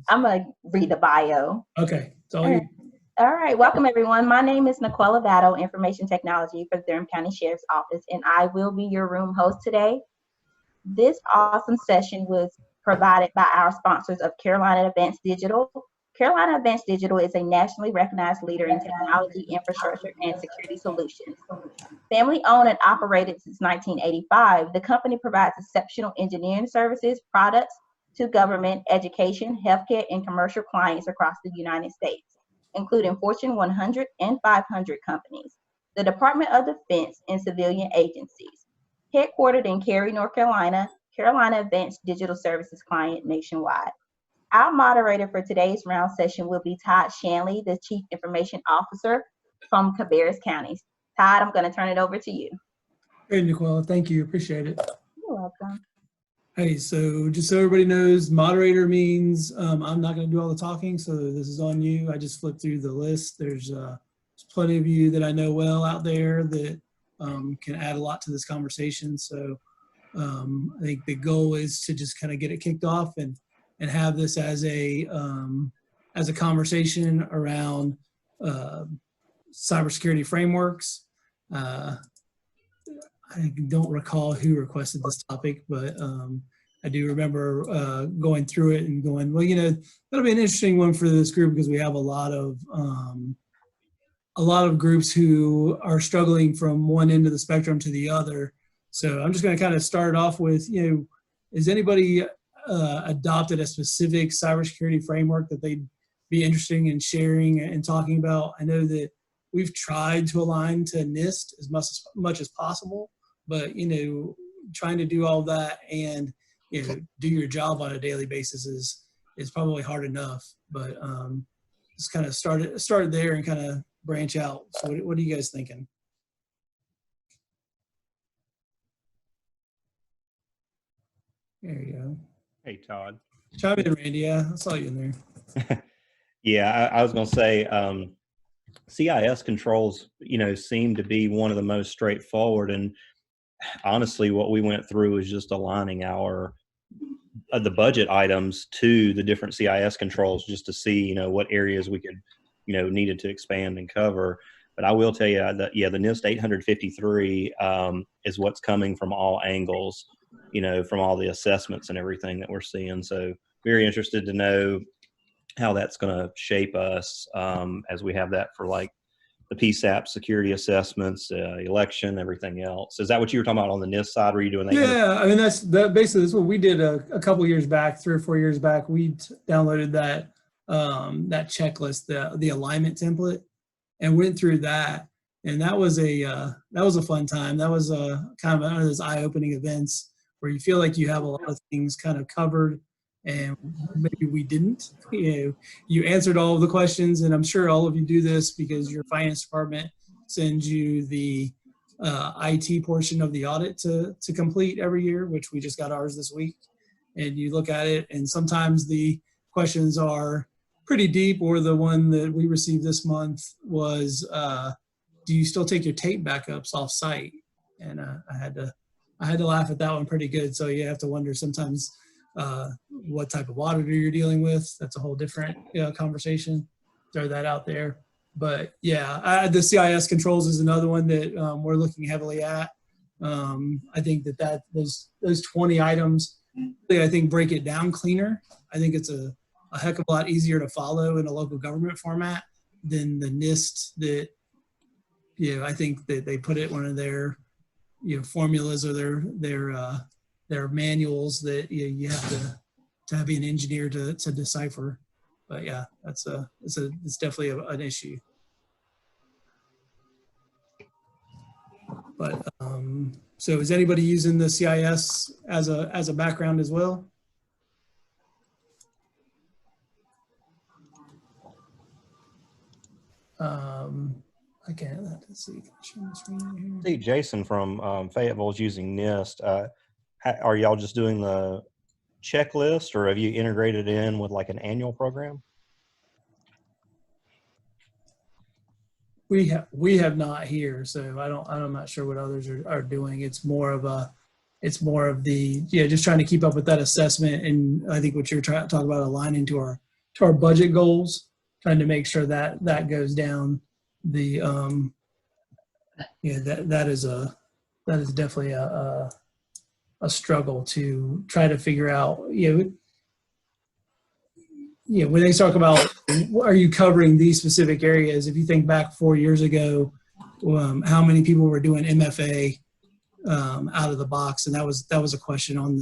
I'm going to read the bio. Okay. It's all All you. right. All right. Welcome, everyone. My name is Nicola Battle, Information Technology for the Durham County Sheriff's Office, and I will be your room host today. This awesome session was provided by our sponsors of Carolina Advanced Digital. Carolina Advanced Digital is a nationally recognized leader in technology, infrastructure, and security solutions. Family owned and operated since 1985, the company provides exceptional engineering services, products to government, education, healthcare, and commercial clients across the United States, including Fortune 100 and 500 companies, the Department of Defense, and civilian agencies. Headquartered in Cary, North Carolina, Carolina Advanced Digital Services client nationwide. Our moderator for today's round session will be Todd Shanley, the Chief Information Officer from Cabarrus County. Todd, I'm going to turn it over to you. Hey, Nicola, thank you. Appreciate it. You're welcome. Hey, so just so everybody knows, moderator means I'm not going to do all the talking, so this is on you. I just flipped through the list. There's plenty of you that I know well out there that can add a lot to this conversation. So I think the goal is to just kind of get it kicked off and have this as a conversation around cybersecurity frameworks. I don't recall who requested this topic, but I do remember going through it and going, well, you know, that'll be an interesting one for this group because we have a lot of groups who are struggling from one end of the spectrum to the other. So I'm just going to kind of start off with, you know, has anybody adopted a specific cybersecurity framework that they'd be interested in sharing and talking about? I know that we've tried to align to NIST as much as possible, but, you know, trying to do all that and, you know, do your job on a daily basis is probably hard enough. But just kind of start there and kind of branch out. So what are you guys thinking? There you go. Hey, Todd. Chime in, Randy. Yeah, I saw you in there. Yeah, I was going to say CIS controls, you know, seem to be one of the most straightforward. And honestly, what we went through is just aligning our the budget items to the different CIS controls just to see, you know, what areas we could, you know, needed to expand and cover. But I will tell you that, yeah, the NIST 853 is what's coming from all angles, you know, from all the assessments and everything that we're seeing. So very interested to know how that's going to shape us as we have that for like the PSAP security assessments, election, everything else. Is that what you were talking about on the NIST side? Were you doing that? Yeah, I mean, basically that's what we did a couple years back, 3 or 4 years back. We downloaded that checklist, the alignment template, and went through that. And that was a fun time. That was kind of one of those eye-opening events where you feel like you have a lot of things kind of covered, and maybe we didn't. You know, you answered all of the questions, and I'm sure all of you do this because your finance department sends you the IT portion of the audit to complete every year, which we just got ours this week. And you look at it, and sometimes the questions are pretty deep, or the one that we received this month was, do you still take your tape backups off site? And I had to laugh at that one pretty good. So you have to wonder sometimes what type of auditor you're dealing with. That's a whole different conversation. Throw that out there. But yeah, the CIS controls is another one that we're looking heavily at. I think that those 20 items, I think, break it down cleaner. I think it's a heck of a lot easier to follow in a local government format than the NIST that, you know, I think that they put it one of their, you know, formulas or their manuals that you have to have an engineer to decipher. But yeah, it's definitely an issue. But so is anybody using the CIS as a background as well? I can't. Let's see. I see Jason from Fayetteville is using NIST. Are y'all just doing the checklist, or have you integrated in with like an annual program? We have not here, so I'm not sure what others are doing. It's more of the just trying to keep up with that assessment, and I think what you're talking about aligning to budget goals, trying to make sure that that goes down. The yeah, that is definitely a struggle to try to figure out. When they talk about, are you covering these specific areas? If you think back 4 years ago, how many people were doing MFA out of the box, and that was a question on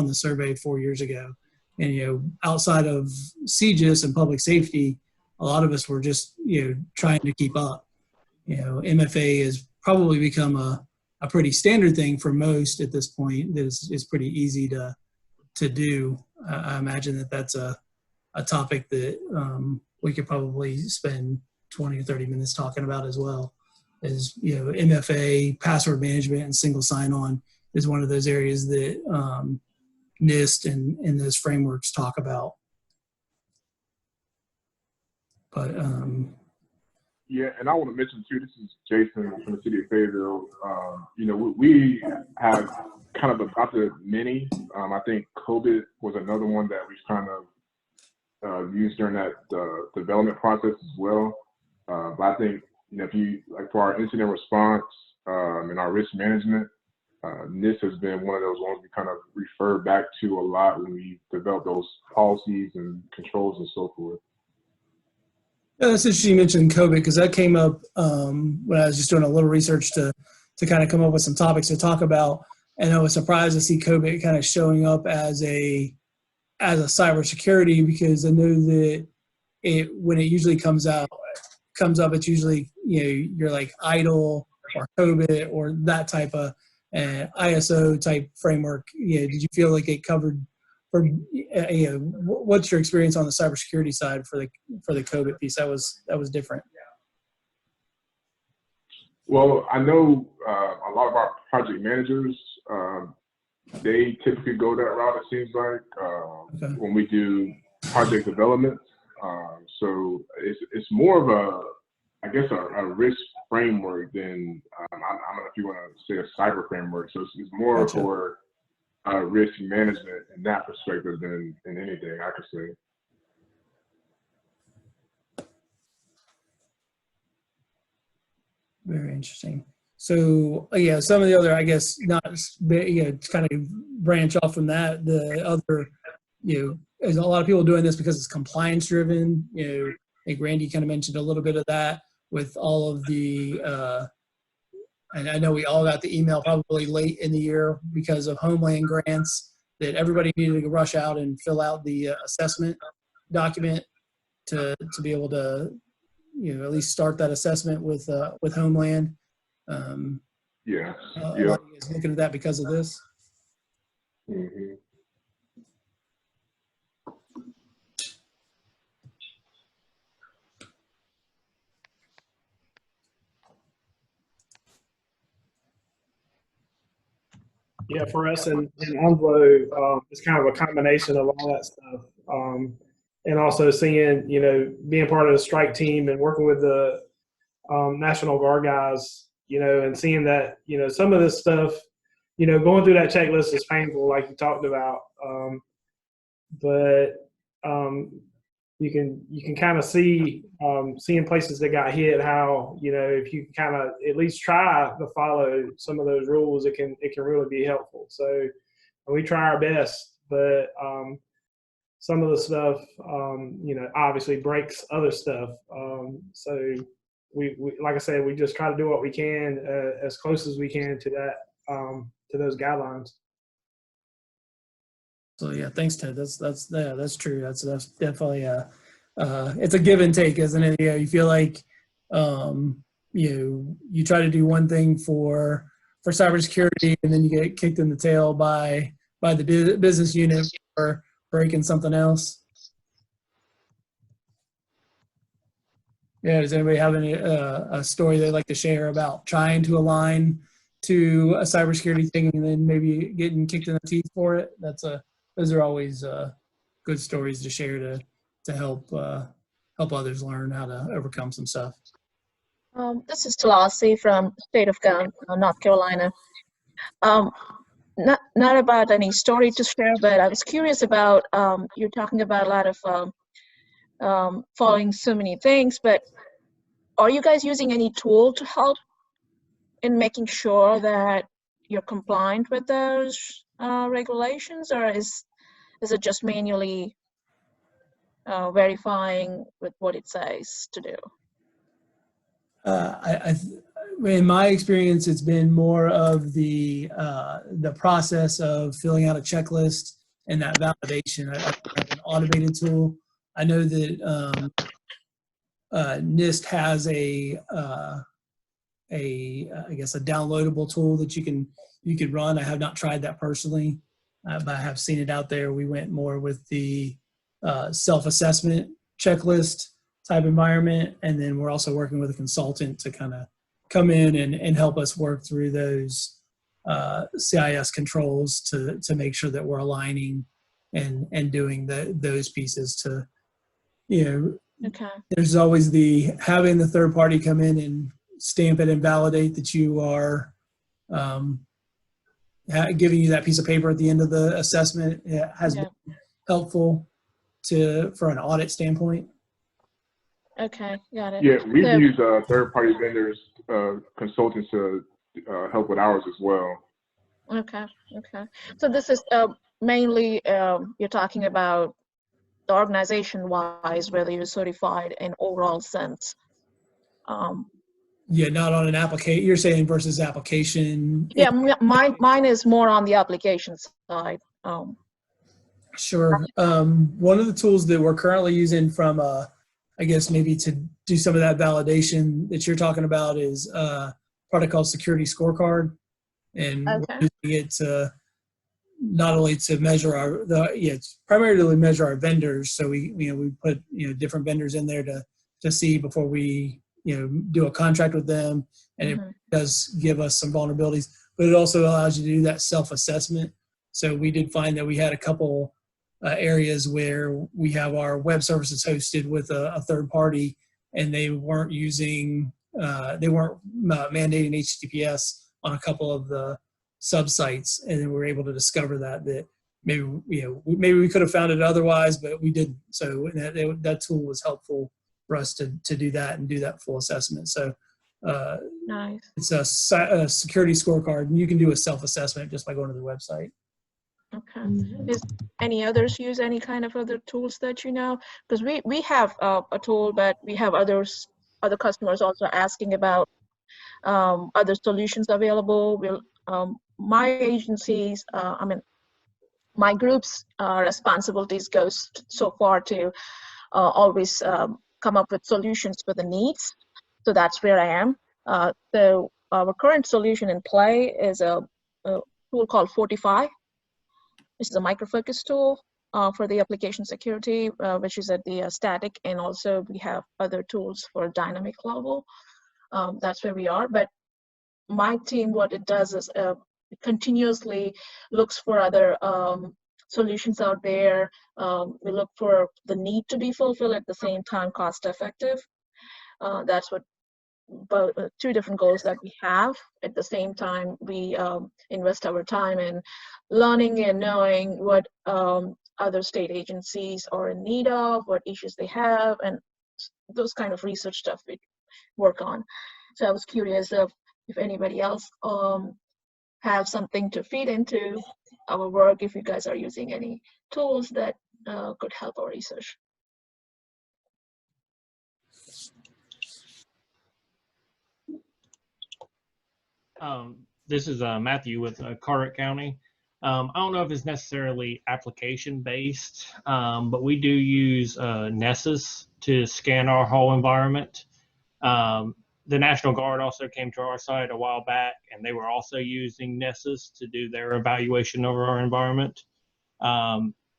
the survey 4 years ago. And outside of CGIS and public safety, a lot of us were just trying to keep up. MFA has probably become a pretty standard thing for most at this point. That is pretty easy to do. I imagine that's a topic that we could probably spend 20 or 30 minutes talking about as well. Is MFA, password management, and single sign-on is one of those areas that NIST and those frameworks talk about. But yeah, and I want to mention too, this is Jason from the city of Fayetteville. We have kind of adopted many. I think COVID was another one that we kind of used during that development process as well. But I think, if you, like for our incident response and our risk management, NIST has been one of those ones we kind of refer back to a lot when we develop those policies and controls and so forth. Yeah, that's interesting you mentioned COVID, because that came up when I was just doing a little research to kind of come up with some topics to talk about. And I was surprised to see COVID kind of showing up as a cybersecurity, because I know that when it usually comes up, it's usually you're like IDLE or COVID or that type of ISO type framework. Did you feel like it covered? What's your experience on the cybersecurity side for the COVID piece? That was different. Well, I know a lot of our project managers, they typically go that route, it seems like, Okay. when we do project development. So it's more of a risk framework than, I don't know if you want to say a cyber framework. So it's more Gotcha. for risk management in that perspective than anything, I could say. Very interesting. So some of the other, I guess, not to kind of branch off from that. The other, there's a lot of people doing this because it's compliance driven. I think Randy kind of mentioned a little bit of that with all of the. And I know we all got the email probably late in the year because of Homeland grants that everybody needed to rush out and fill out the assessment document to be able to, at least start that assessment with Homeland. Yeah. A lot of you guys looking at that because of this. Mm-hmm. Yeah, for us in Onslow, it's kind of a combination of all that stuff. And also seeing, being part of the strike team and working with the National Guard guys, and seeing that, some of this stuff, going through that checklist is painful, like you talked about. But you can kind of see, seeing places that got hit, how, if you kind of at least try to follow some of those rules, it can really be helpful. So we try our best, but some of the stuff, obviously breaks other stuff. So we, like I said, we just try to do what we can as close as we can to that, to those guidelines. So yeah, thanks, Ted. That's true. That's definitely it's a give and take, isn't it? You feel like you try to do one thing for cybersecurity, and then you get kicked in the tail by the business unit for breaking something else. Yeah, does anybody have any a story they'd like to share about trying to align to a cybersecurity thing and then maybe getting kicked in the teeth for it? Those are always good stories to share to help others learn how to overcome some stuff. This is Talasi from the state of North Carolina. Not about any story to share, but I was curious about, you're talking about a lot of following so many things, but are you guys using any tool to help in making sure that you're compliant with those regulations, or is it just manually verifying with what it says to do? In my experience, it's been more of the process of filling out a checklist and that validation. I have an automated tool. I know that NIST has I guess a downloadable tool that you could run. I have not tried that personally, but I have seen it out there. We went more with the self-assessment checklist type environment, and then we're also working with a consultant to kind of come in and help us work through those CIS controls to make sure that we're aligning and doing those pieces to, Okay. There's always having the third party come in and stamp it and validate that you are giving you that piece of paper at the end of the assessment. It has been helpful for an audit standpoint. Okay, got it. Yeah, we've used third-party vendors, consultants to help with ours as well. Okay. So this is mainly you're talking about the organization-wise, whether you're certified in overall sense. Yeah, not on an application. You're saying versus application. Yeah, mine is more on the application side. Sure. One of the tools that we're currently using from I guess maybe to do some of that validation that you're talking about is a product called Security Scorecard, and we're using it to not only to measure it's primarily to measure our vendors. So we put different vendors in there to see before we do a contract with them, and it does give us some vulnerabilities, but it also allows you to do that self-assessment. So we did find that we had a couple areas where we have our web services hosted with a third party, and they weren't using, mandating HTTPS on a couple of the sub-sites, and then we were able to discover that maybe we could have found it otherwise, but we didn't. So that tool was helpful for us to do that and do that full assessment. So nice. It's a security scorecard, and you can do a self-assessment just by going to the website. Okay. Is any others use any kind of other tools that you know? Because we have a tool, but we have other customers also asking about other solutions available. My agencies, my group's responsibilities goes so far to always come up with solutions for the needs. So that's where I am. So our current solution in play is a tool called Fortify. This is a micro-focus tool for the application security, which is at the static, and also we have other tools for dynamic level. That's where we are. But my team, what it does is it continuously looks for other solutions out there. We look for the need to be fulfilled, at the same time cost effective. That's what two different goals that we have. At the same time, we invest our time in learning and knowing what other state agencies are in need of, what issues they have, and those kind of research stuff we work on. So I was curious if anybody else have something to feed into our work, if you guys are using any tools that could help our research. This is Matthew with Carteret County. I don't know if it's necessarily application based, but we do use Nessus to scan our whole environment. The National Guard also came to our site a while back, and they were also using Nessus to do their evaluation of our environment.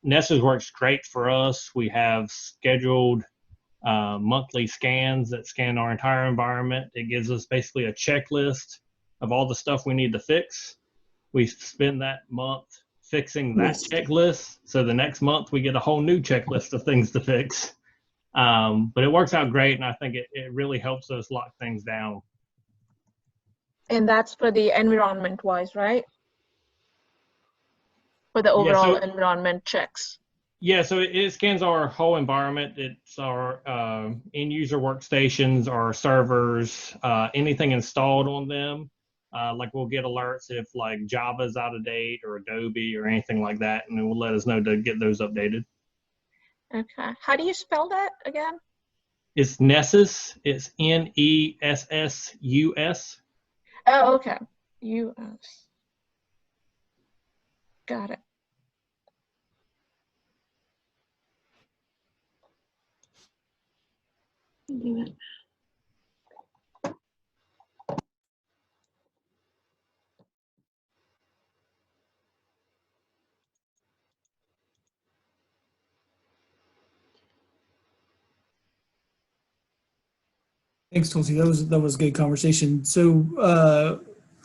Nessus works great for us. We have scheduled monthly scans that scan our entire environment. It gives us basically a checklist of all the stuff we need to fix. We spend that month fixing that checklist, so the next month we get a whole new checklist of things to fix. But it works out great, and I think it really helps us lock things down. And that's for the environment wise, right? For the overall environment checks. Yeah, so it scans our whole environment. It's our end user workstations, our servers, anything installed on them. Like we'll get alerts if like Java's out of date or Adobe or anything like that, and it will let us know to get those updated. Okay. How do you spell that again? It's Nessus. It's NESSUS. Oh, okay. US. Got it. Thanks, Tulsi. That was a good conversation. So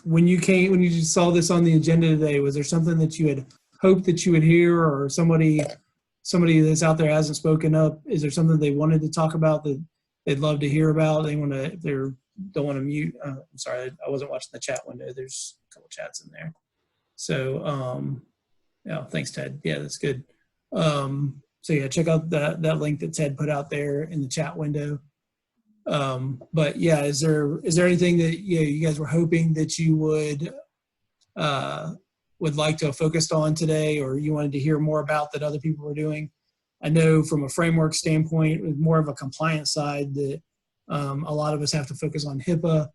when you saw this on the agenda today, was there something that you had hoped that you would hear, or somebody that's out there hasn't spoken up? Is there something they wanted to talk about that they'd love to hear about? They want to, if they don't want to mute. I'm sorry, I wasn't watching the chat window. There's a couple chats in there. So yeah, thanks, Ted. Yeah, that's good. So yeah, check out that link that Ted put out there in the chat window. But yeah, is there anything that you guys were hoping that you would like to have focused on today, or you wanted to hear more about that other people were doing? I know from a framework standpoint, more of a compliance side, that a lot of us have to focus on HIPAA.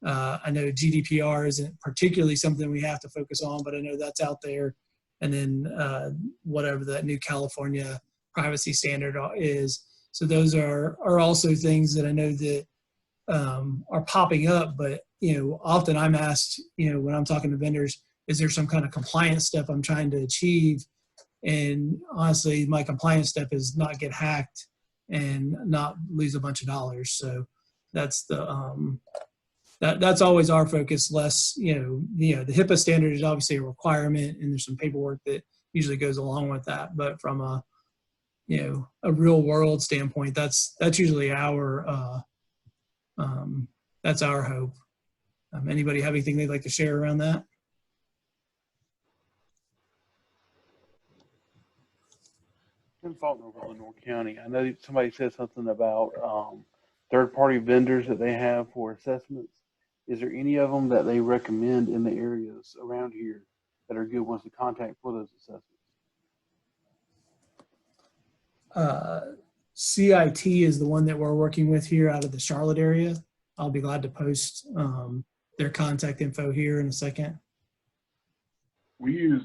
I know GDPR isn't particularly something we have to focus on, but I know that's out there. And then whatever that new California privacy standard is. So those are also things that I know that are popping up, but often I'm asked, when I'm talking to vendors, is there some kind of compliance step I'm trying to achieve? And honestly, my compliance step is not get hacked and not lose a bunch of dollars. So that's the that's always our focus. Less, the HIPAA standard is obviously a requirement, and there's some paperwork that usually goes along with that. But from a real world standpoint, that's usually our that's our hope. Anybody have anything they'd like to share around that? Tim Faulkner over Lenore County. I know somebody said something about third-party vendors that they have for assessments. Is there any of them that they recommend in the areas around here that are good ones to contact for those assessments? CIT is the one that we're working with here out of the Charlotte area. I'll be glad to post their contact info here in a second. We use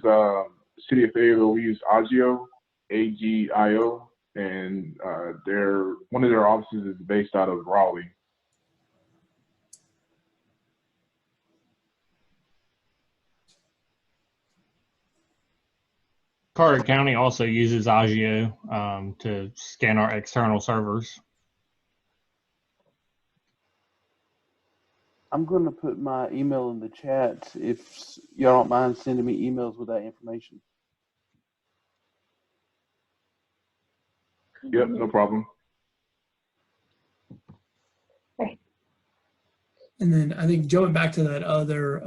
City of Fayetteville. We use Agio, AGIO, and one of their offices is based out of Raleigh. Carter County also uses Agio to scan our external servers. I'm going to put my email in the chat if y'all don't mind sending me emails with that information. Yep, no problem. And then I think going back to that other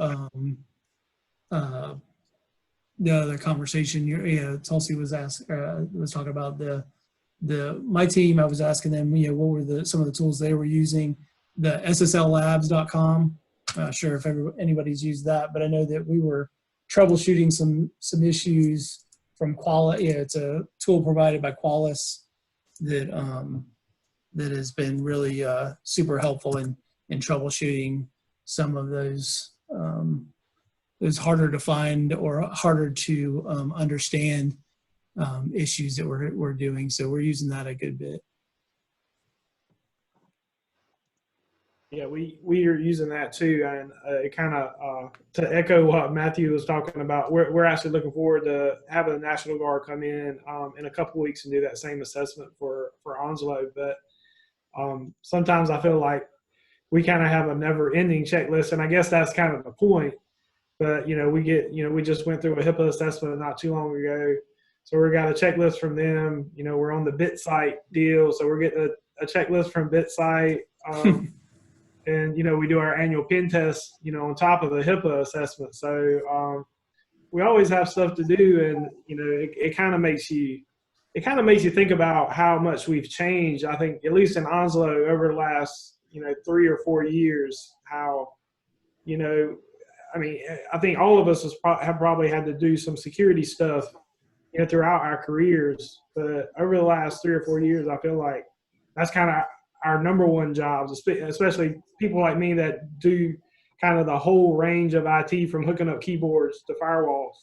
the other conversation, Tulsi was talking about my team. I was asking them, what were some of the tools they were using. The SSLLabs.com. Not sure if anybody's used that, but I know that we were troubleshooting some issues from Qualys. Yeah, it's a tool provided by Qualys that has been really super helpful in troubleshooting some of those harder to find or harder to understand issues that we're doing. So we're using that a good bit. Yeah, we are using that too, and it kind of to echo what Matthew was talking about. We're actually looking forward to having the National Guard come in a couple weeks and do that same assessment for Onslow. But sometimes I feel like we kind of have a never-ending checklist, and I guess that's kind of the point. But we just went through a HIPAA assessment not too long ago, so we got a checklist from them. We're on the BitSite deal, so we're getting a checklist from BitSite. And, we do our annual pen test, on top of the HIPAA assessment. So we always have stuff to do. And, it kind of makes you it kind of makes you think about how much we've changed. I think, at least in Onslow, over the last, 3 or 4 years, how, I mean, I think all of us have probably had to do some security stuff, throughout our careers. But over the last 3 or 4 years, I feel like that's kind of our number one jobs, especially people like me that do kind of the whole range of IT, from hooking up keyboards to firewalls.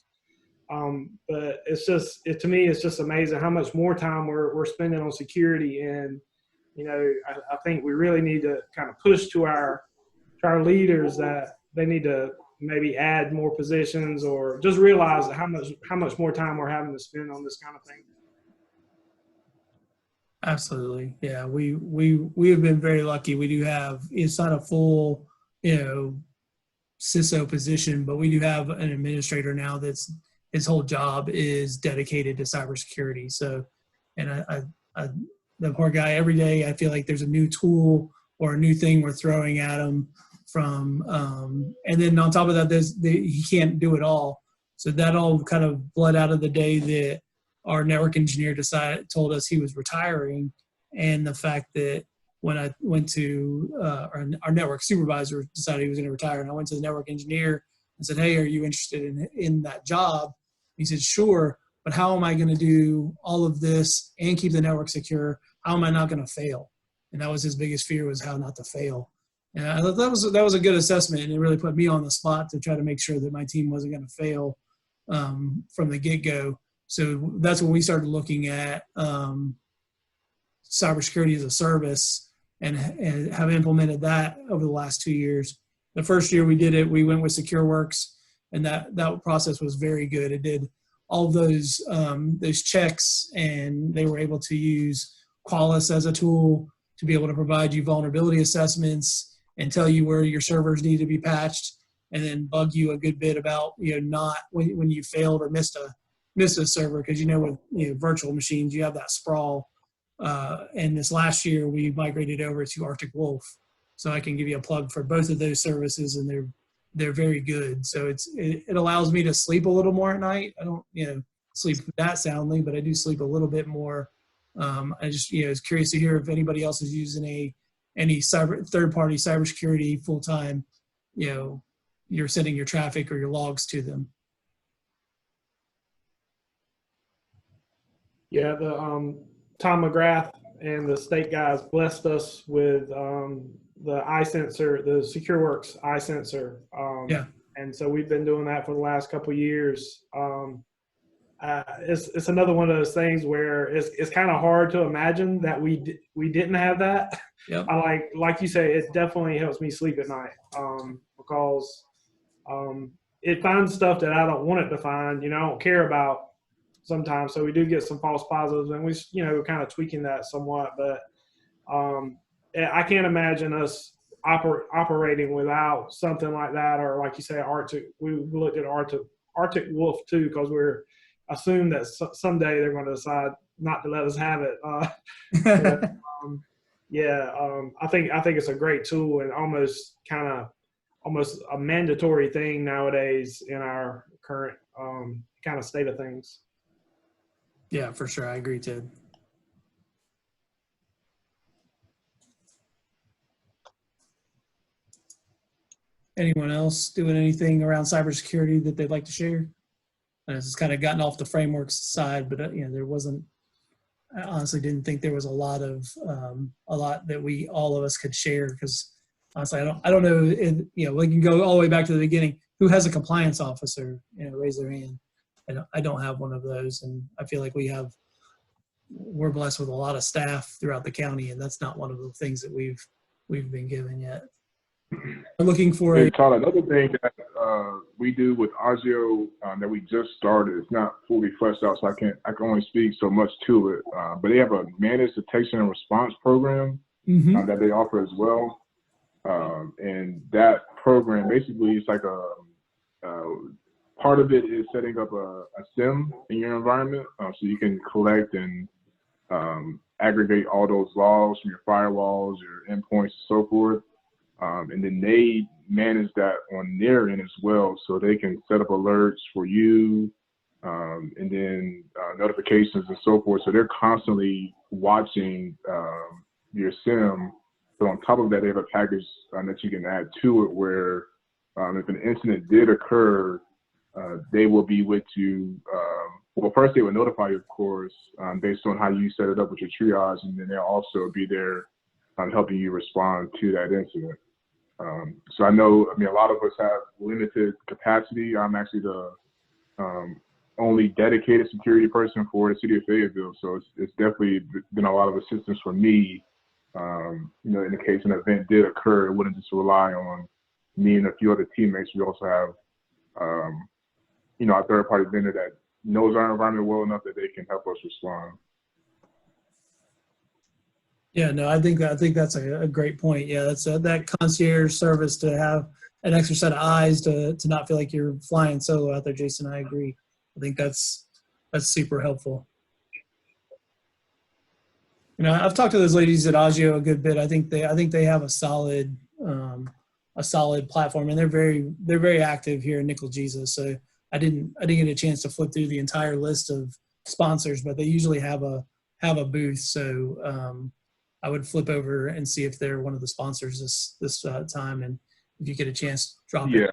But to me, it's just amazing how much more time we're spending on security. And, I think we really need to kind of push to our leaders that they need to maybe add more positions, or just realize how much more time we're having to spend on this kind of thing. Absolutely. Yeah. We have been very lucky. We do have, it's not a full, CISO position, but we do have an administrator now that's, his whole job is dedicated to cybersecurity. So, and I the poor guy, every day, I feel like there's a new tool or a new thing we're throwing at him from, and then on top of that, he can't do it all. So that all kind of bled out of the day that our network engineer told us he was retiring, and the fact that when I went to our network supervisor decided he was going to retire, and I went to the network engineer and said, "Hey, are you interested in that job?" He said, "Sure, but how am I going to do all of this and keep the network secure? How am I not going to fail?" And that was his biggest fear, was how not to fail. And I thought that was a good assessment, and it really put me on the spot to try to make sure that my team wasn't going to fail from the get-go. So that's when we started looking at cybersecurity as a service, and have implemented that over the last 2 years. The first year we did it, we went with SecureWorks, and that process was very good. It did all those checks, and they were able to use Qualys as a tool to be able to provide you vulnerability assessments and tell you where your servers need to be patched, and then bug you a good bit about not when you failed or missed a server, because with virtual machines you have that sprawl. And this last year we migrated over to Arctic Wolf, so I can give you a plug for both of those services, and they're very good. So it allows me to sleep a little more at night. I don't sleep that soundly, but I do sleep a little bit more. I just was curious to hear if anybody else is using any third-party cybersecurity full-time. You're sending your traffic or your logs to them. Yeah, the Tom McGrath and the state guys blessed us with the iSensor, the SecureWorks iSensor. Yeah. And so we've been doing that for the last couple of years. It's another one of those things where it's kind of hard to imagine that we didn't have that. Yep. Like you say, it definitely helps me sleep at night, because it finds stuff that I don't want it to find. I don't care about sometimes. So we do get some false positives, and we kind of tweaking that somewhat. But I can't imagine us operating without something like that, or like you say, Arctic. We looked at Arctic Wolf too, because we're assume that someday they're going to decide not to let us have it. But, I think it's a great tool, and almost a mandatory thing nowadays in our current kind of state of things. Yeah, for sure. I agree, Ted. Anyone else doing anything around cybersecurity that they'd like to share? It's kind of gotten off the frameworks side, but there wasn't. I honestly didn't think there was a lot that all of us could share, because honestly, I don't know. We can go all the way back to the beginning. Who has a compliance officer? Raise their hand. I don't have one of those, and I feel like we're blessed with a lot of staff throughout the county, and that's not one of the things that we've been given yet. We're looking for another thing that we do with Agio that we just started. It's not fully fleshed out, so I can only speak so much to it. But they have a managed detection and response program that they offer as well. And that program basically is like part of it is setting up a SIM in your environment, so you can collect and aggregate all those logs from your firewalls, your endpoints, and so forth. And then they manage that on their end as well, so they can set up alerts for you, and then notifications and so forth. So they're constantly watching your SIM. So on top of that, they have a package that you can add to it where if an incident did occur, they will be with you. Well, first they will notify you, of course, based on how you set it up with your triage, and then they'll also be there helping you respond to that incident. So I know, a lot of us have limited capacity. I'm actually the only dedicated security person for the city of Fayetteville. So it's definitely been a lot of assistance for me. In the case an event did occur, it wouldn't just rely on me and a few other teammates. We also have, a third-party vendor that knows our environment well enough that they can help us respond. Yeah, no, I think that's a great point. Yeah, that's that concierge service, to have an extra set of eyes, to not feel like you're flying solo out there, Jason. I agree. I think that's super helpful. I've talked to those ladies at Agio a good bit. I think they have a solid platform, and they're very active here in Nickel Jesus. So I didn't get a chance to flip through the entire list of sponsors, but they usually have a booth. So I would flip over and see if they're one of the sponsors this time, and if you get a chance, drop it.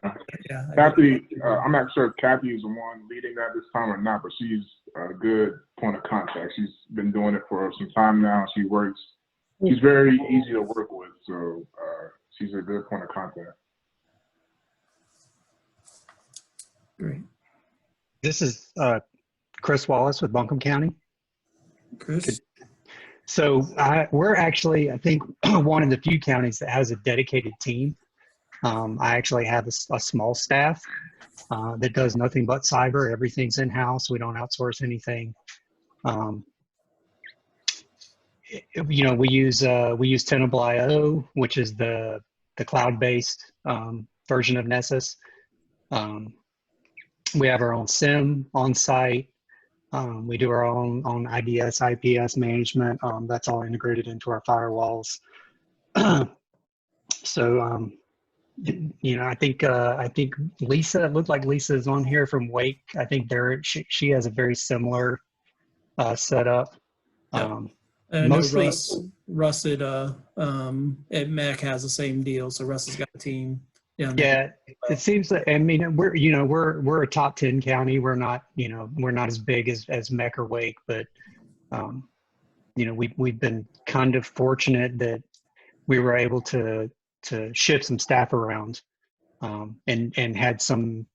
Yeah. Kathy, I'm not sure if Kathy is the one leading that this time or not, but she's a good point of contact. She's been doing it for some time now. She's very easy to work with, so she's a good point of contact. Great. This is Chris Wallace with Buncombe County. Chris. So we're actually, I think, one of the few counties that has a dedicated team. I actually have a small staff that does nothing but cyber. Everything's in-house. We don't outsource anything. We use Tenable.io, which is the cloud-based version of Nessus. We have our own SIM on site. We do our own IDS, IPS management. That's all integrated into our firewalls. So, I think Lisa, it looked like Lisa is on here from Wake. I think she has a very similar setup. Mostly Russ at MEC has the same deal. So Russ has got a team. Yeah, it seems that, we're a top 10 county. We're not as big as MEC or Wake, but we've been kind of fortunate that we were able to shift some staff around and had some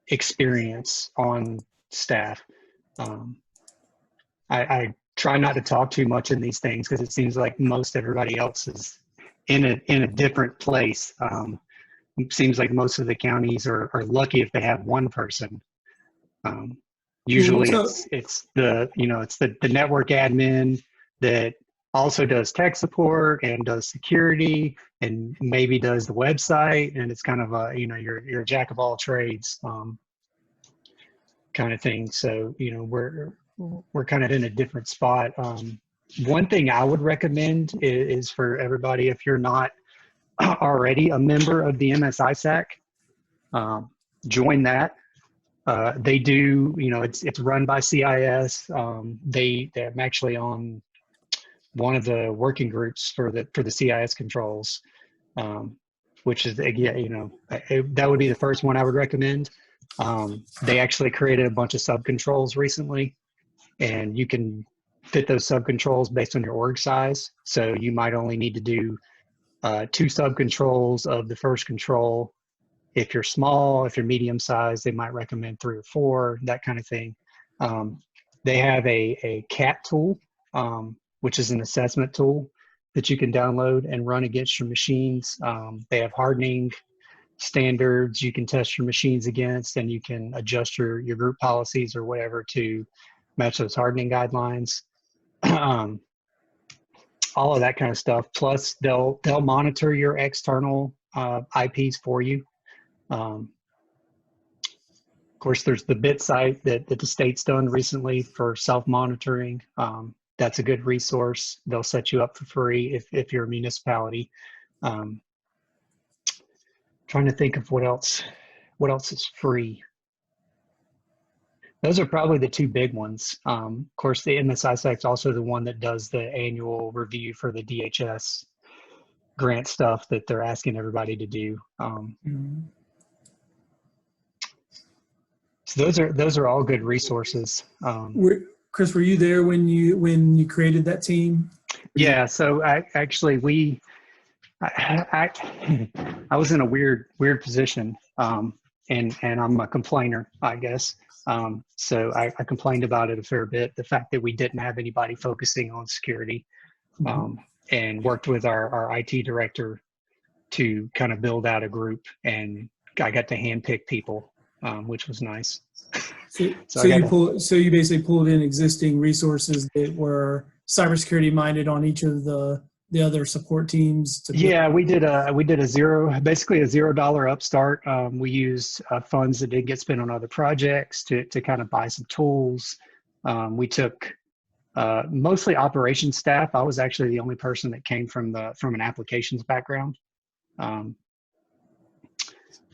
experience on staff. I try not to talk too much in these things because it seems like most everybody else is in a different place. It seems like most of the counties are lucky if they have one person. Usually it's the network admin that also does tech support and does security and maybe does the website, and it's kind of you're a jack of all trades kind of thing. So we're kind of in a different spot. One thing I would recommend is for everybody, if you're not already a member of the MSISAC, join that. They do, it's run by CIS. I'm actually on one of the working groups for the CIS controls, which is, again, that would be the first one I would recommend. They actually created a bunch of sub-controls recently, and you can fit those sub-controls based on your org size. So you might only need to do 2 sub-controls of the first control. If you're small, if you're medium sized, they might recommend 3 or 4, that kind of thing. They have a CAT tool, which is an assessment tool that you can download and run against your machines. They have hardening standards you can test your machines against, and you can adjust your group policies or whatever to match those hardening guidelines. All of that kind of stuff. Plus, they'll monitor your external IPs for you. Of course, there's the BIT site that the state's done recently for self-monitoring. That's a good resource. They'll set you up for free if you're a municipality. Trying to think of what else is free. Those are probably the two big ones. Of course, the MSISAC is also the one that does the annual review for the DHS grant stuff that they're asking everybody to do. So those are all good resources. Chris, were you there when you created that team? Yeah. So I was in a weird position, and I'm a complainer, I guess. So I complained about it a fair bit. The fact that we didn't have anybody focusing on security, and worked with our IT director to kind of build out a group, and I got to handpick people, which was nice. So you basically pulled in existing resources that were cybersecurity minded on each of the other support teams. Yeah, we did a basically a $0 upstart. We used funds that did get spent on other projects to kind of buy some tools. We took mostly operations staff. I was actually the only person that came from an applications background.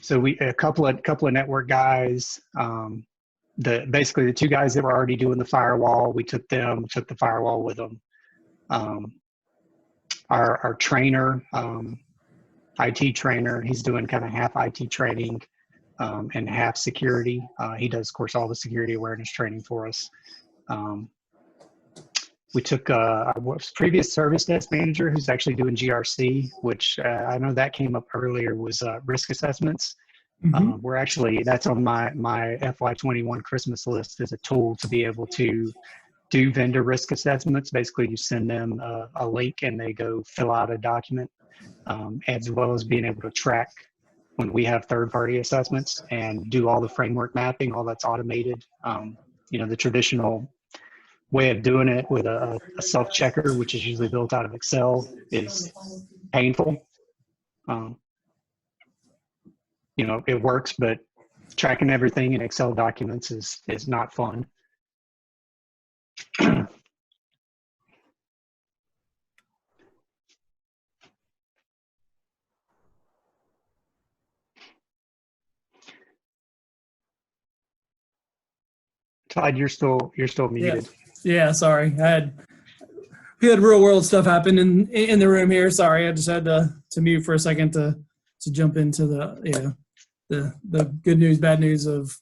So we a couple of network guys. Basically the two guys that were already doing the firewall, we took the firewall with them. Our trainer, IT trainer, he's doing kind of half IT training and half security. He does, of course, all the security awareness training for us. We took our previous service desk manager who's actually doing GRC, which I know that came up earlier, was risk assessments. We're actually, that's on my FY21 Christmas list as a tool to be able to do vendor risk assessments. Basically, you send them a link and they go fill out a document, as well as being able to track when we have third-party assessments and do all the framework mapping, all that's automated. The traditional way of doing it with a self-checker, which is usually built out of Excel, is painful. It works, but tracking everything in Excel documents is not fun. Todd, you're still muted. Yeah, sorry. We had real world stuff happen in the room here. Sorry, I just had to mute for a second to jump into the good news, bad news of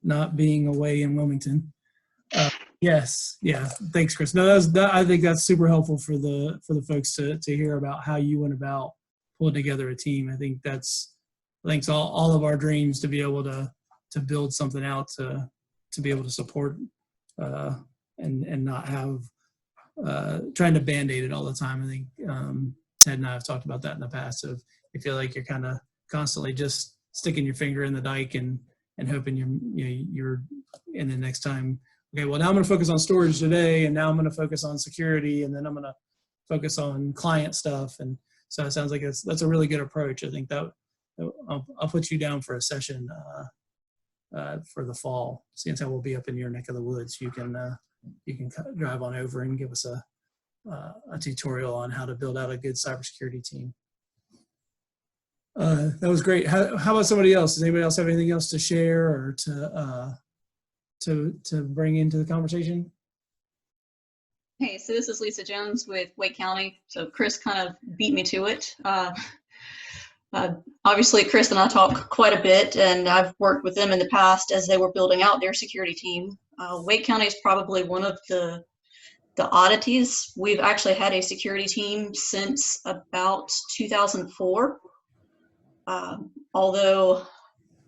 not being away in Wilmington. Yes, yeah. Thanks, Chris. No, I think that's super helpful for the folks to hear about how you went about pulling together a team. I think it's all of our dreams to be able to build something out to be able to support and not have trying to band-aid it all the time. I think Ted and I have talked about that in the past. Of you feel like you're kind of constantly just sticking your finger in the dike and hoping you're in the next time. Okay, well now I'm going to focus on storage today, and now I'm going to focus on security, and then I'm going to focus on client stuff. And so it sounds like that's a really good approach. I think that I'll put you down for a session for the fall. Since I will be up in your neck of the woods, you can drive on over and give us a tutorial on how to build out a good cybersecurity team. That was great. How about somebody else? Does anybody else have anything else to share or to bring into the conversation? Hey, so this is Lisa Jones with Wake County. So Chris kind of beat me to it. Obviously, Chris and I talk quite a bit, and I've worked with them in the past as they were building out their security team. Wake County is probably one of the oddities. We've actually had a security team since about 2004. Although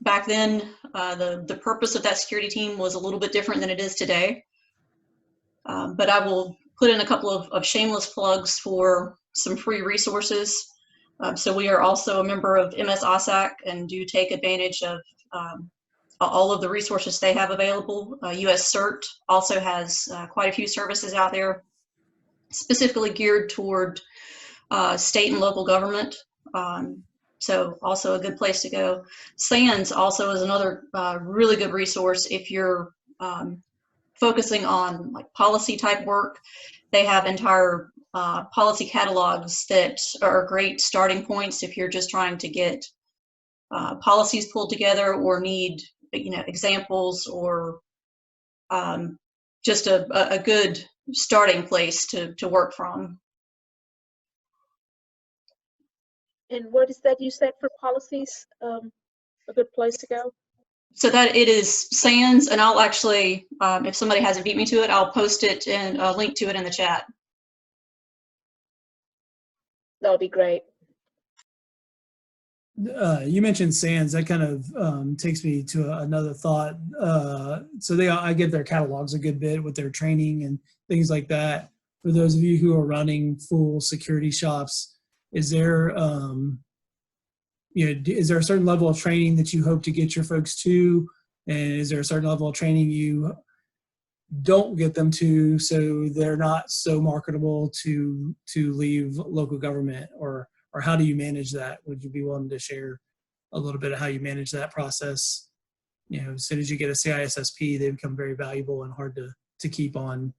back then, the purpose of that security team was a little bit different than it is today. But I will put in a couple of shameless plugs for some free resources. So we are also a member of MSISAC and do take advantage of all of the resources they have available. US CERT also has quite a few services out there specifically geared toward state and local government. So also a good place to go. SANS also is another really good resource if you're focusing on like policy type work. They have entire policy catalogs that are great starting points if you're just trying to get policies pulled together or need examples or just a good starting place to work from. And what is that you said for policies? A good place to go? So that it is SANS, and I'll actually, if somebody hasn't beat me to it, I'll post it and link to it in the chat. That would be great. You mentioned SANS. That kind of takes me to another thought. So I give their catalogs a good bit with their training and things like that. For those of you who are running full security shops, is there is there a certain level of training that you hope to get your folks to, and is there a certain level of training you don't get them to so they're not so marketable to leave local government, or how do you manage that? Would you be willing to share a little bit of how you manage that process? As soon as you get a CISSP, they become very valuable and hard to keep on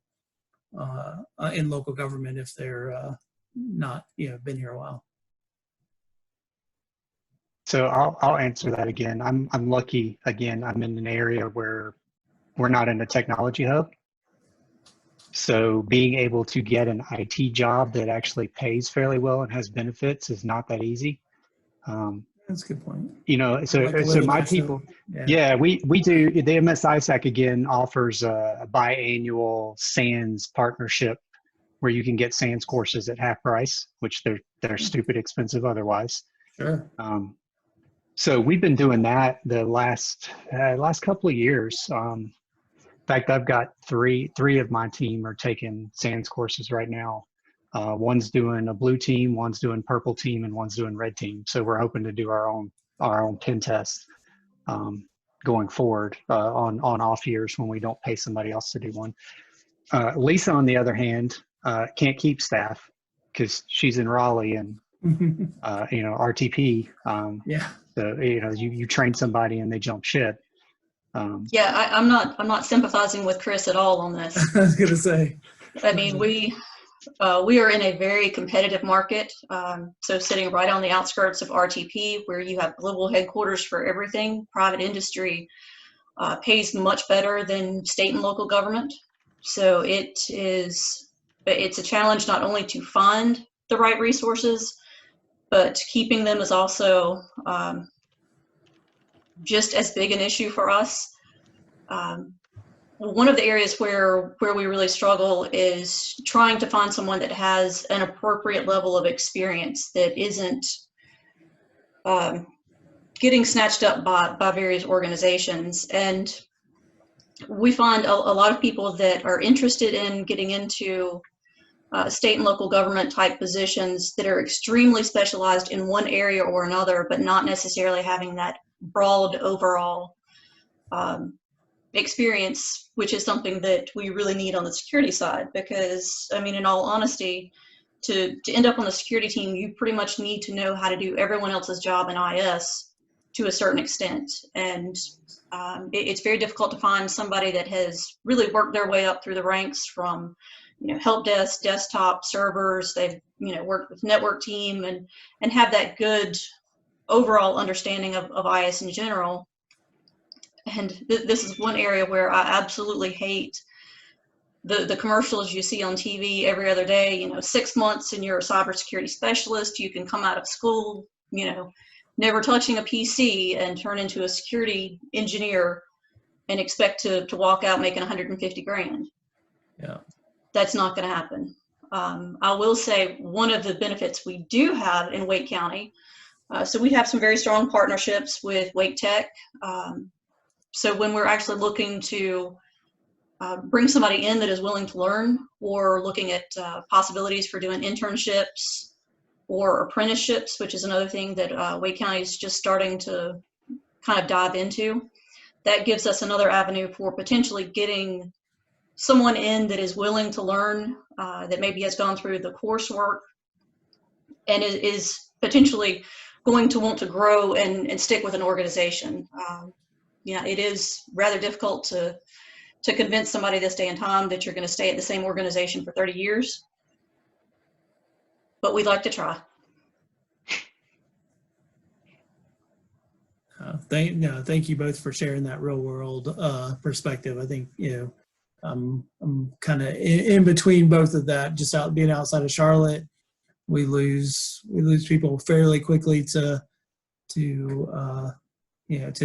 in local government if they're not been here a while. So I'll answer that again. I'm lucky. Again, I'm in an area where we're not in a technology hub. So being able to get an IT job that actually pays fairly well and has benefits is not that easy. That's a good point. So my people, yeah, we do. The MSISAC again offers a biannual SANS partnership where you can get SANS courses at half price, which they're stupid expensive otherwise. Sure. So we've been doing that the last couple of years. In fact, I've got three of my team are taking SANS courses right now. One's doing a blue team, one's doing purple team, and one's doing red team. So we're hoping to do our own pen test going forward on off years when we don't pay somebody else to do one. Lisa, on the other hand, can't keep staff because she's in Raleigh and RTP. Yeah. So you train somebody and they jump ship. Yeah, I'm not sympathizing with Chris at all on this. I was gonna say. I mean, we are in a very competitive market. So sitting right on the outskirts of RTP, where you have global headquarters for everything, private industry pays much better than state and local government. So it's a challenge not only to find the right resources, but keeping them is also just as big an issue for us. One of the areas where we really struggle is trying to find someone that has an appropriate level of experience that isn't getting snatched up by various organizations. And we find a lot of people that are interested in getting into state and local government type positions that are extremely specialized in one area or another, but not necessarily having that broad overall experience, which is something that we really need on the security side. Because, I mean, in all honesty, to end up on the security team, you pretty much need to know how to do everyone else's job in IS to a certain extent. And it's very difficult to find somebody that has really worked their way up through the ranks from help desk, desktop, servers. They've worked with network team and have that good overall understanding of IS in general. And this is one area where I absolutely hate the commercials you see on TV every other day. 6 months and you're a cybersecurity specialist. You can come out of school, never touching a PC and turn into a security engineer and expect to walk out making 150 grand. Yeah. That's not going to happen. I will say one of the benefits we do have in Wake County, so we have some very strong partnerships with Wake Tech. So when we're actually looking to bring somebody in that is willing to learn, or looking at possibilities for doing internships or apprenticeships, which is another thing that Wake County is just starting to kind of dive into, that gives us another avenue for potentially getting someone in that is willing to learn, that maybe has gone through the coursework and is potentially going to want to grow and stick with an organization. It is rather difficult to convince somebody this day and time that you're going to stay at the same organization for 30 years, but we'd like to try. Thank you both for sharing that real world perspective. I think I'm kind of in between both of that. Just being outside of Charlotte, we lose people fairly quickly to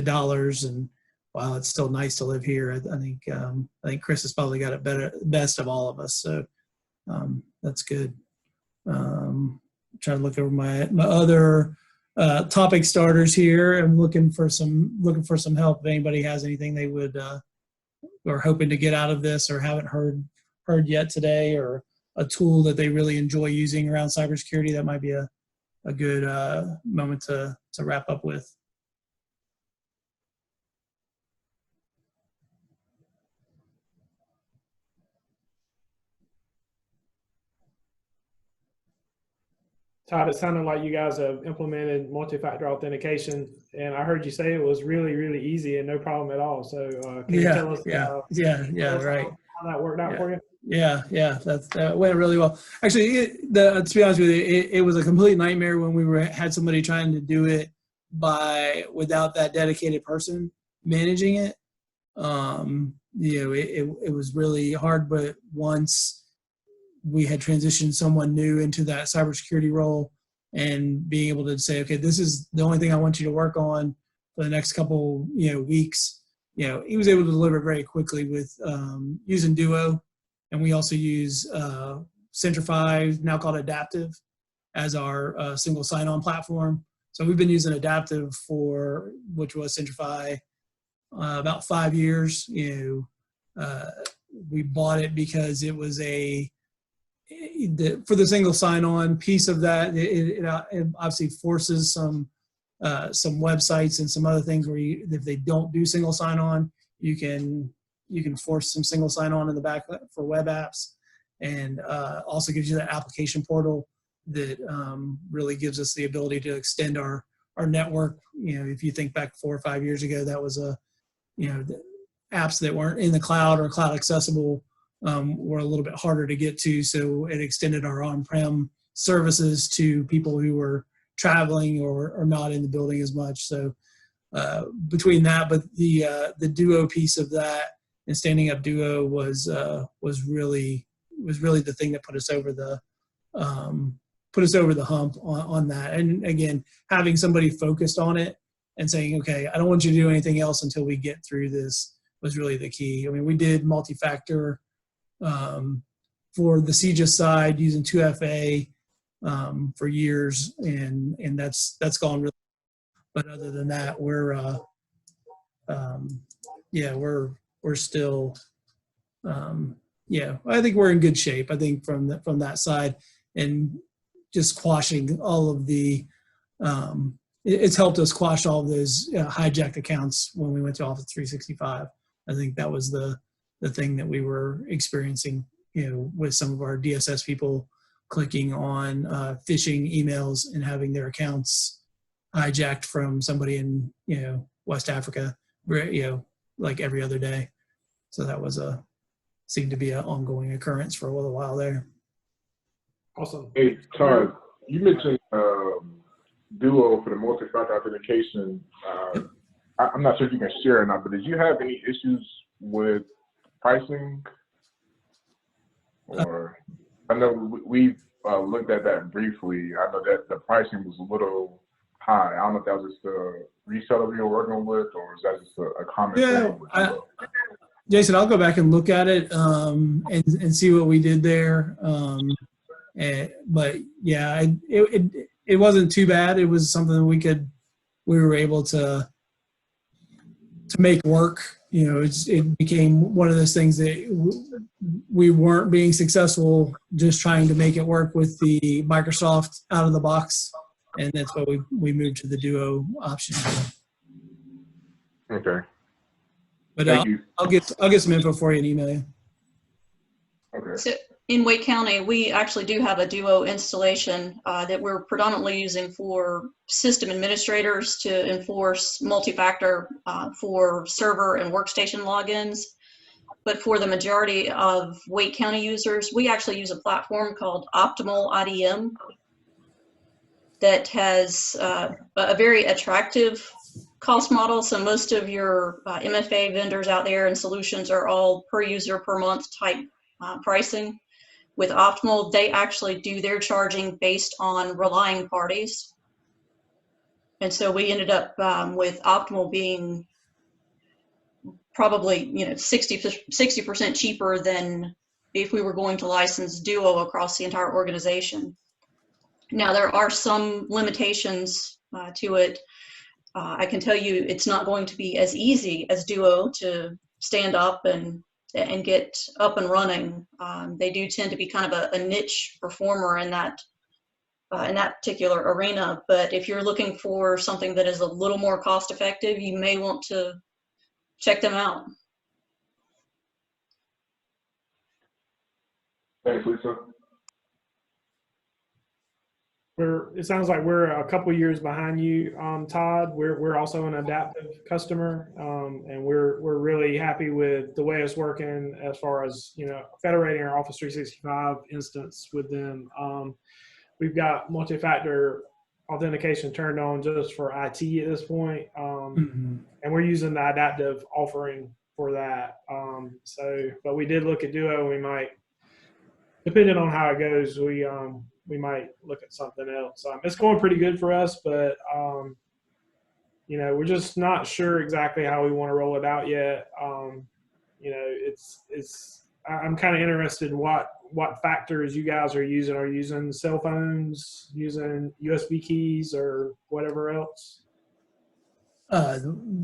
dollars. And while it's still nice to live here, I think Chris has probably got it best of all of us. So that's good. Trying to look over my other topic starters here. I'm looking for some help. If anybody has anything they would are hoping to get out of this or haven't heard yet today, or a tool that they really enjoy using around cybersecurity, that might be a good moment to wrap up with. Todd, it sounded like you guys have implemented multi-factor authentication, and I heard you say it was really, really easy and no problem at all. So can you tell us right. how that worked out for you? Yeah, that went really well. Actually, to be honest with you, it was a complete nightmare when we had somebody trying to do it without that dedicated person managing it. It was really hard, but once we had transitioned someone new into that cybersecurity role and being able to say, okay, this is the only thing I want you to work on for the next couple, weeks. He was able to deliver very quickly with using Duo. And we also use Centrify, now called Adaptive, as our single sign-on platform. So we've been using Adaptive which was Centrify, about 5 years. We bought it because it was for the single sign-on piece of that, it obviously forces some websites and some other things where if they don't do single sign-on, you can force some single sign-on in the back for web apps, and also gives you that application portal that really gives us the ability to extend our network. If you think back 4 or 5 years ago, that was the apps that weren't in the cloud or cloud accessible were a little bit harder to get to, so it extended our on-prem services to people who were traveling or not in the building as much. So between that, but the Duo piece of that and standing up Duo was really the thing that put us over the hump on that. And again, having somebody focused on it and saying, okay, I don't want you to do anything else until we get through this, was really the key. I mean, we did multi-factor for the CJIS side using 2FA for years, and that's gone really. But other than that, we're still I think we're in good shape. I think from that side, and just quashing all of the it's helped us quash all of those hijacked accounts when we went to Office 365. I think that was the thing that we were experiencing, with some of our DSS people clicking on phishing emails and having their accounts hijacked from somebody in, West Africa, like every other day. So that was seemed to be an ongoing occurrence for a little while there. Awesome. Hey, Todd, you mentioned Duo for the multi-factor authentication. I'm not sure if you can share or not, but did you have any issues with pricing? Or I know we've looked at that briefly. I know that the pricing was a little high. I don't know if that was just a reseller you were working with, or is that just a common thing? Jason, I'll go back and look at it and see what we did there. But yeah, it wasn't too bad. It was something that we were able to make work. It became one of those things that we weren't being successful just trying to make it work with the Microsoft out of the box, and that's why we moved to the Duo option. Okay. But Thank you. I'll get some info for you and email you. Okay. So in Wake County, we actually do have a Duo installation that we're predominantly using for system administrators to enforce multi-factor for server and workstation logins. But for the majority of Wake County users, we actually use a platform called Optimal IDM that has a very attractive cost model. So most of your MFA vendors out there and solutions are all per user per month type pricing. With Optimal, they actually do their charging based on relying parties. And so we ended up with Optimal being probably 60% cheaper than if we were going to license Duo across the entire organization. Now there are some limitations to it. I can tell you it's not going to be as easy as Duo to stand up and get up and running. They do tend to be kind of a niche performer in that particular arena. But if you're looking for something that is a little more cost effective, you may want to check them out. Thanks, Lisa. It sounds like we're a couple years behind you, Todd. We're also an adaptive customer, and we're really happy with the way it's working as far as federating our Office 365 instance with them. We've got multi-factor authentication turned on just for IT at this point, and we're using the adaptive offering for that. But we did look at Duo. We might, depending on how it goes, we might look at something else. It's going pretty good for us, but we're just not sure exactly how we want to roll it out yet. I'm kind of interested in what factors you guys are using. Are you using cell phones, using USB keys, or whatever else?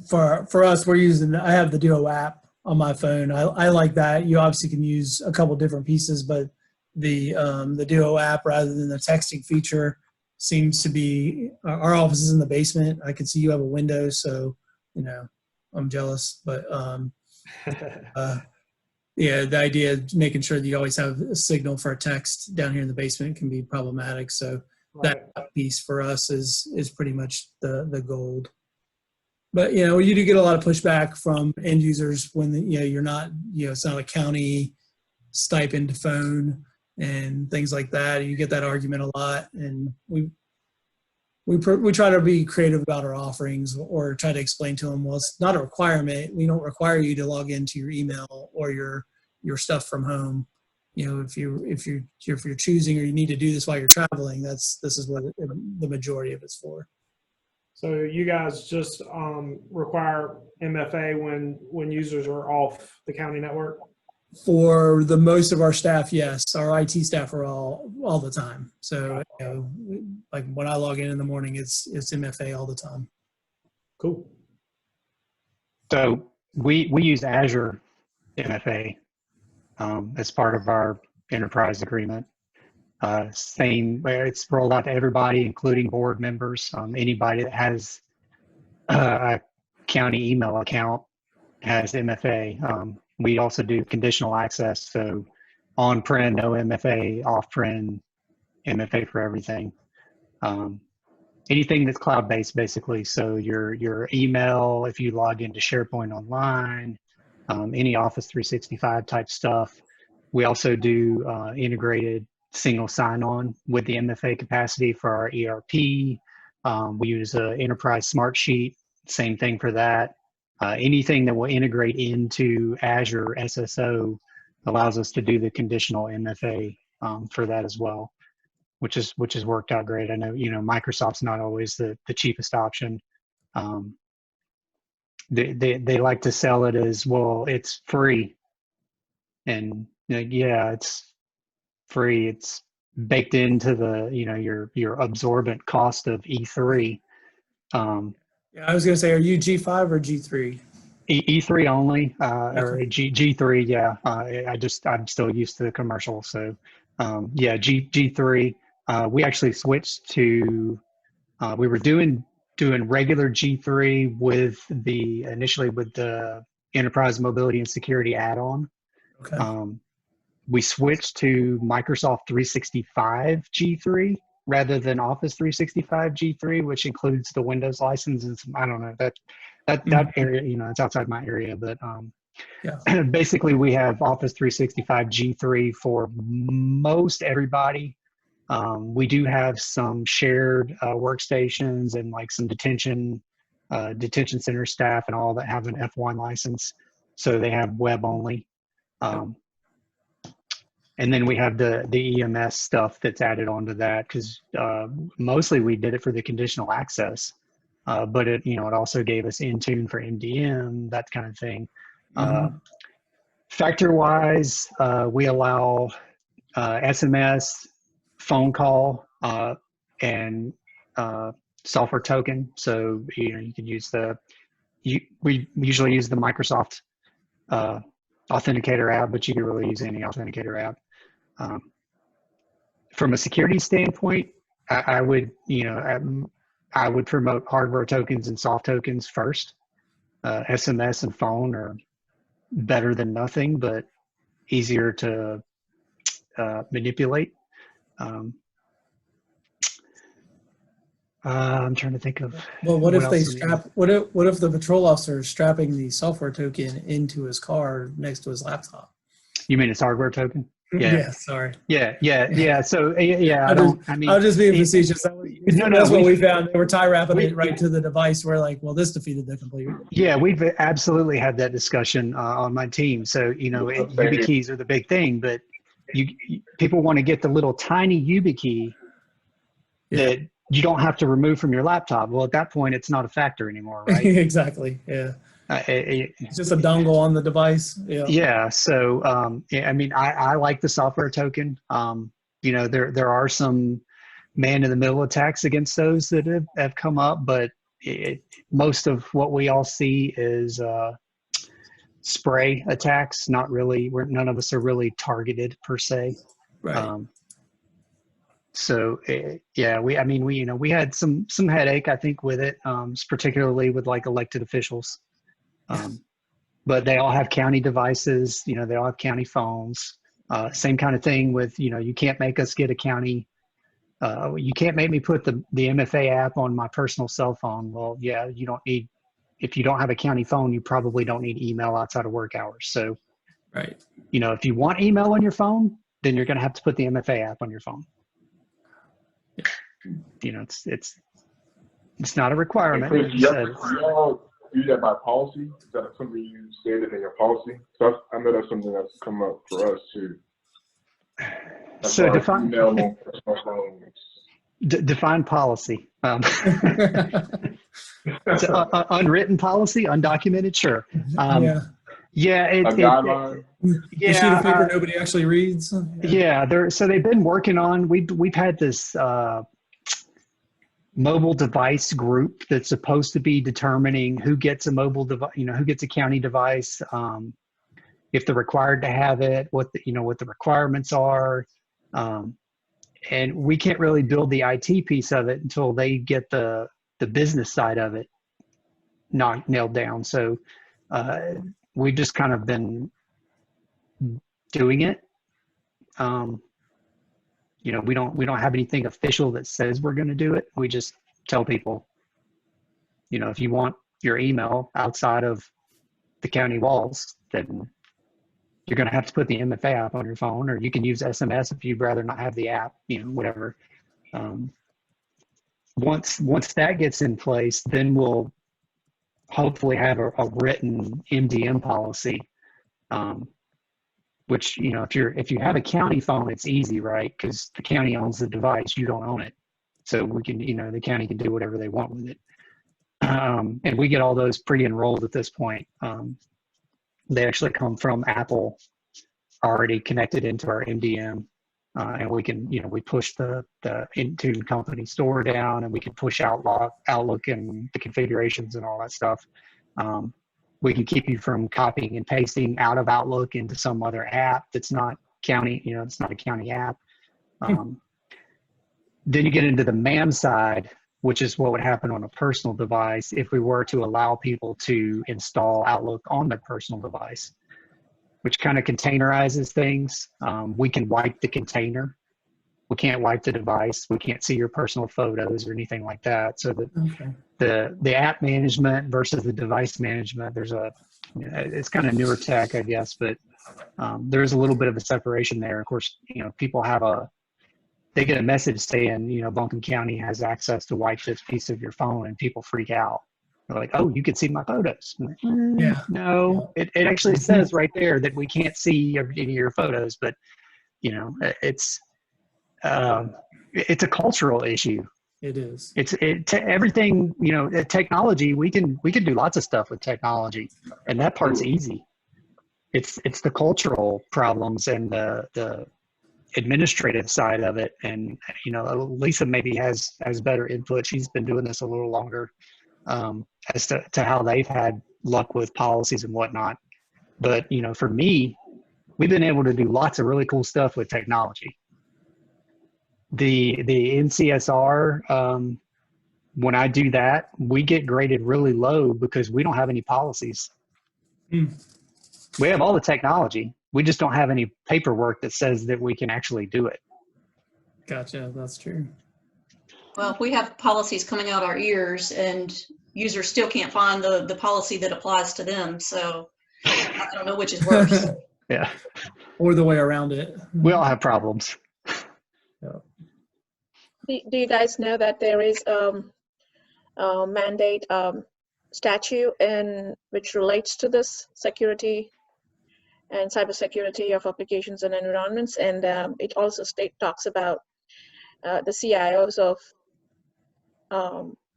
For us, I have the Duo app on my phone. I like that. You obviously can use a couple different pieces, but the Duo app rather than the texting feature seems to be, our office is in the basement. I can see you have a window, so I'm jealous, but yeah, the idea of making sure that you always have a signal for a text down here in the basement can be problematic. So that piece for us is pretty much the gold. But you do get a lot of pushback from end users when you're not, it's not a county stipend phone and things like that. You get that argument a lot, and we try to be creative about our offerings, or try to explain to them, well, it's not a requirement. We don't require you to log into your email or your stuff from home. If you're choosing, or you need to do this while you're traveling, this is what the majority of it's for. So you guys just require MFA when users are off the county network? For the most of our staff, yes. Our IT staff are all the time. So like when I log in the morning, it's MFA all the time. Cool. So we use Azure MFA as part of our enterprise agreement. It's rolled out to everybody, including board members. Anybody that has a county email account has MFA. We also do conditional access, so on-prem, no MFA, off-prem, MFA for everything. Anything that's cloud-based, basically. So your email, if you log into SharePoint Online, any Office 365 type stuff. We also do integrated single sign-on with the MFA capacity for our ERP. We use an Enterprise Smart Sheet, same thing for that. Anything that will integrate into Azure SSO allows us to do the conditional MFA for that as well, which has worked out great. I know Microsoft's not always the cheapest option. They like to sell it as, well, it's free, and yeah, it's free. It's baked into the your absorbent cost of E3. Yeah, I was going to say, are you G5 or G3? E3 only, or G3. Yeah, I'm still used to the commercial. So, yeah, G3. We actually switched to. We were doing regular G3 initially with the Enterprise Mobility and Security add-on. Okay. We switched to Microsoft 365 G3 rather than Office 365 G3, which includes the Windows license. And I don't know that area, it's outside my area, but yeah. Basically we have Office 365 G3 for most everybody. We do have some shared workstations and like some detention detention center staff and all that have an F1 license, so they have web only. And then we have the EMS stuff that's added onto that, because mostly we did it for the conditional access, but it also gave us Intune for MDM, that kind of thing. Factor wise, we allow SMS, phone call, and software token. So you can use we usually use the Microsoft Authenticator app, but you can really use any Authenticator app. From a security standpoint, I would promote hardware tokens and soft tokens first. SMS and phone are better than nothing, but easier to manipulate. I'm trying to think of. Well, what if they strap? What if the patrol officer is strapping the software token into his car next to his laptop? You mean it's hardware token? Yeah. Sorry. Yeah. So yeah, I mean, was just being facetious. That's what we found. They were tie wrapping it right to the device. We're like, well, this defeated the complete. Yeah, we've absolutely had that discussion on my team. So YubiKeys are the big thing, but people want to get the little tiny YubiKey that you don't have to remove from your laptop. Well, at that point, it's not a factor anymore, right? Exactly. Yeah. It's just a dongle on the device. Yeah. So, I mean, I like the software token. There are some man-in-the-middle attacks against those that have come up, but most of what we all see is spray attacks. Not really. None of us are really targeted per se. Right. So we had some headache, I think, with it, particularly with like elected officials. But they all have county devices, they all have county phones. Same kind of thing with, you can't make us get a county, you can't make me put the MFA app on my personal cell phone. Well, yeah, if you don't have a county phone, you probably don't need email outside of work hours. So, right. If you want email on your phone, then you're going to have to put the MFA app on your phone. It's not a requirement. Chris, do y'all do that by policy? Is that something you stated in your policy? So I know that's something that's come up for us too. So define policy. It's unwritten policy, undocumented, sure. Yeah, a guideline. A sheet of paper nobody actually reads. So they've been working on. We've had this mobile device group that's supposed to be determining who gets a mobile device, who gets a county device, if they're required to have it, what the requirements are, and we can't really build the IT piece of it until they get the business side of it nailed down. So we've just kind of been doing it. We don't have anything official that says we're going to do it. We just tell people, if you want your email outside of the county walls, then you're going to have to put the MFA app on your phone, or you can use SMS if you'd rather not have the app, whatever. Once that gets in place, then we'll hopefully have a written MDM policy, which, if you have a county phone, it's easy, right? Because the county owns the device, you don't own it. So we can, the county can do whatever they want with it. And we get all those pre-enrolled at this point. They actually come from Apple, already connected into our MDM. And we can, we push the Intune company store down, and we can push Outlook and the configurations and all that stuff. We can keep you from copying and pasting out of Outlook into some other app that's not county, it's not a county app. Then you get into the MAM side, which is what would happen on a personal device if we were to allow people to install Outlook on their personal device, which kind of containerizes things. We can wipe the container. We can't wipe the device. We can't see your personal photos or anything like that. So the app management versus the device management, it's kind of newer tech, I guess, but there's a little bit of a separation there. Of course, people they get a message saying, Buncombe County has access to wipe this piece of your phone, and people freak out. They're like, oh, you can see my photos. I'm like, Yeah. No, it actually says right there that we can't see any of your photos, but you know, it's a cultural issue. It is. Everything, you know, technology, we can do lots of stuff with technology, and that part's easy. It's the cultural problems and the administrative side of it. And, you know, Lisa maybe has better input. She's been doing this a little longer, as to how they've had luck with policies and whatnot. But, you know, for me, we've been able to do lots of really cool stuff with technology. The NCSR, when I do that, we get graded really low because we don't have any policies. We have all the technology. We just don't have any paperwork that says that we can actually do it. Gotcha. That's true. Well, we have policies coming out our ears, and users still can't find the policy that applies to them. So I don't know which is worse. Yeah. Or the way around it. We all have problems. Yeah. Do you guys know that there is a mandate statute which relates to this security and cybersecurity of applications and environments, and it also talks about the CIOs of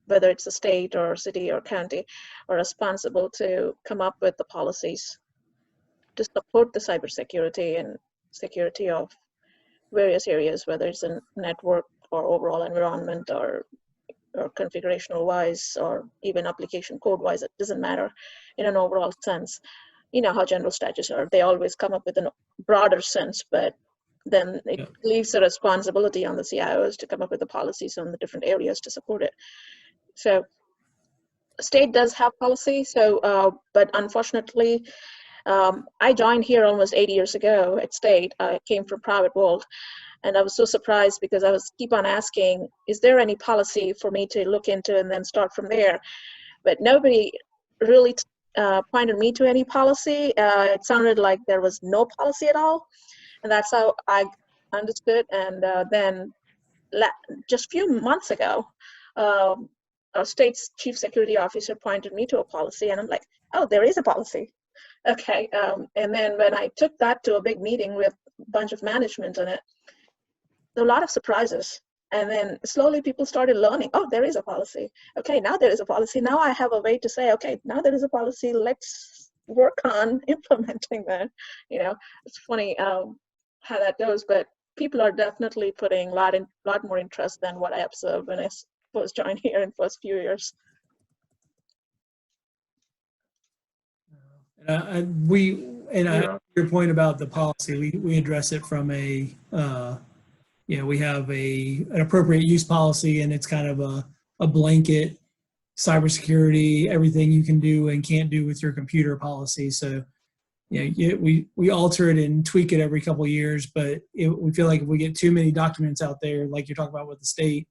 whether it's a state or city or county are responsible to come up with the policies to support the cybersecurity and security of various areas, whether it's a network or overall environment or configurational wise or even application code wise. It doesn't matter in an overall sense. You know how general statutes are. They always come up with a broader sense, but then it leaves the responsibility on the CIOs to come up with the policies on the different areas to support it. So state does have policy, but unfortunately, I joined here almost 8 years ago at state. I came from private world, and I was so surprised because I was keep on asking, is there any policy for me to look into and then start from there? But nobody really pointed me to any policy. It sounded like there was no policy at all, and that's how I understood. And then just a few months ago, our state's chief security officer pointed me to a policy, and I'm like, oh, there is a policy. Okay, and then when I took that to a big meeting with a bunch of management on it, there were a lot of surprises. And then slowly people started learning, oh, there is a policy. Okay, now there is a policy. Now I have a way to say, okay, now there is a policy. Let's work on implementing that. You know, it's funny how that goes, but people are definitely putting a lot more interest than what I observed when I first joined here in first few years. Your point about the policy, we address it from a, we have an appropriate use policy, and it's kind of a blanket cybersecurity, everything you can do and can't do with your computer policy. So, we alter it and tweak it every couple of years, but we feel like if we get too many documents out there, like you're talking about with the state,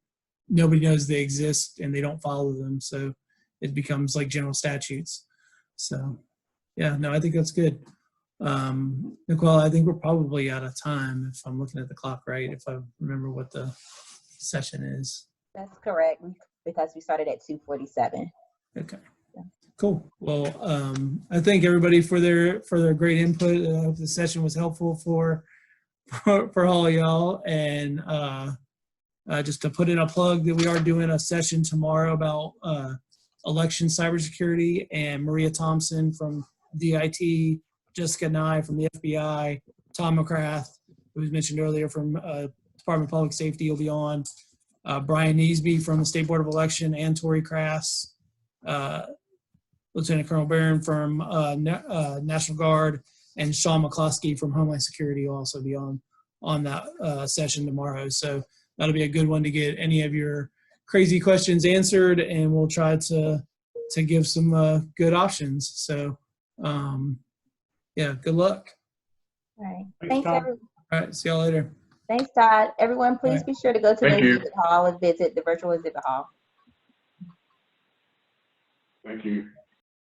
nobody knows they exist and they don't follow them. So it becomes like general statutes. So, yeah, no, I think that's good. Nicole, I think we're probably out of time if I'm looking at the clock right, if I remember what the session is. That's correct, because we started at 2:47. Okay, cool. Well, I thank everybody for their great input. I hope the session was helpful for all y'all. And just to put in a plug that we are doing a session tomorrow about election cybersecurity, and Maria Thompson from DIT, Jessica Nye from the FBI, Tom McCrath, who was mentioned earlier from Department of Public Safety, will be on. Brian Neesby from the State Board of Election, and Tori Crass, Lieutenant Colonel Barron from National Guard, and Sean McCluskey from Homeland Security will also be on that session tomorrow. So that'll be a good one to get any of your crazy questions answered, and we'll try to give some good options. So yeah, good luck. All right. Thanks, Todd. everyone. All right, see y'all later. Thanks, Todd. Everyone, please be sure to go to the Thank you. exhibit hall and visit the virtual exhibit hall. Thank you.